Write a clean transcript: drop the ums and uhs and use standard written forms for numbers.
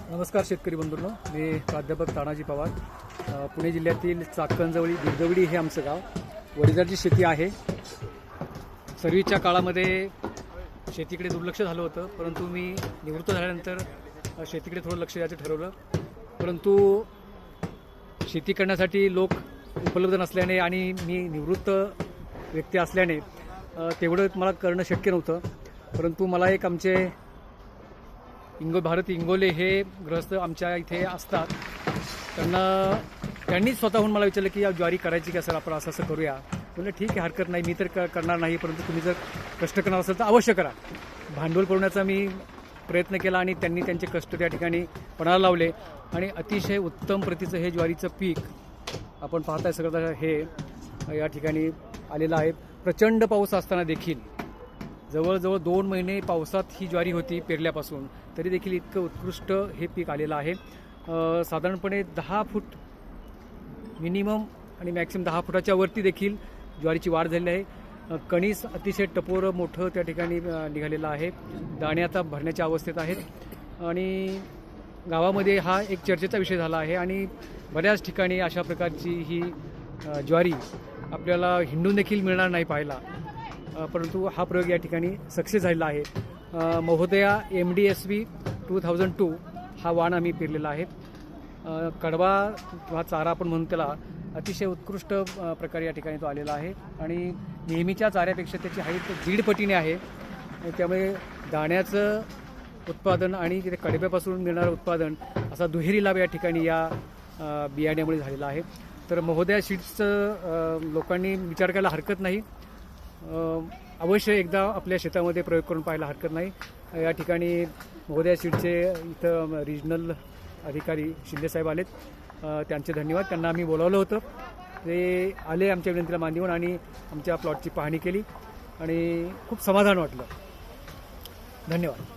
नमस्कार शेतकरी बंधूंनो, मी प्राध्यापक तानाजी पवार. पुणे जिल्ह्यातील चाकणजवळी दुर्गवडी हे आमचं गाव. वडिलांची शेती आहे. सर्व्हिसच्या काळामध्ये शेतीकडे दुर्लक्ष झालं होतं, परंतु मी निवृत्त झाल्यानंतर शेतीकडे थोडं लक्ष द्यायचं ठरवलं. परंतु शेती करण्यासाठी लोक उपलब्ध नसल्याने आणि मी निवृत्त व्यक्ती असल्याने तेवढं मला करणं शक्य नव्हतं. परंतु मला एक आमचे भारत इंगोले हे ग्रस्त आमच्या इथे असतात. त्यांनीच स्वतःहून मला विचारलं की या ज्वारी करायची का सर, आपण असं असं करूया. बोललं ठीक आहे, हरकत नाही, मी तर करणार नाही, परंतु तुम्ही जर कष्ट करणार असेल तर अवश्य करा. भांडवल पुरवण्याचा मी प्रयत्न केला आणि त्यांनी त्यांचे कष्ट त्या ठिकाणी पणाला लावले आणि अतिशय उत्तम प्रतीचं हे ज्वारीचं पीक आपण पाहताय सगळं हे या ठिकाणी आलेलं आहे. प्रचंड पाऊस असताना देखील जवळजवळ 2 महिने पावसात ही ज्वारी होती पेरल्यापासून, तरी देखील इतकं उत्कृष्ट हे पीक आलेलं आहे. साधारणपणे 10 फूट मिनिमम आणि मॅक्सिमम 10 फुटाच्या वरती देखील ज्वारीची वाढ झालेली आहे. कणीस अतिशय टपोरं मोठं त्या ठिकाणी निघालेलं आहे. दाणे आता भरण्याच्या अवस्थेत आहेत आणि गावामध्ये हा एक चर्चेचा विषय झाला आहे आणि बऱ्याच ठिकाणी अशा प्रकारची ही ज्वारी आपल्याला हिंडून देखील मिळणार नाही पाहायला. परंतु हा प्रयोग या ठिकाणी सक्सेस झालेला आहे. महोदया MDSV 2002 हा वाण आम्ही पेरलेला आहे. कडवा किंवा चारा आपण म्हणून त्याला अतिशय उत्कृष्ट प्रकारे या ठिकाणी तो आलेला आहे आणि नेहमीच्या चाऱ्यापेक्षा त्याची हाईट 1.5 पटीने आहे. त्यामुळे दाण्याचं उत्पादन आणि तिथे कडब्यापासून मिळणारं उत्पादन असा दुहेरी लाभ या ठिकाणी या बियाण्यामुळे झालेला आहे. तर महोदया सीड्सचं लोकांनी विचार करायला हरकत नाही. अवश्य एकदा आपल्या शेतामध्ये प्रयोग करून पाहायला हरकत नाही. या ठिकाणी महोदया सीडचे इथं रिजनल अधिकारी शिंदेसाहेब आलेत, त्यांचे धन्यवाद. त्यांना आम्ही बोलावलं होतं, ते आले, आमच्या विनंतीला मान देऊन आणि आमच्या प्लॉटची पाहणी केली आणि खूप समाधान वाटलं. धन्यवाद.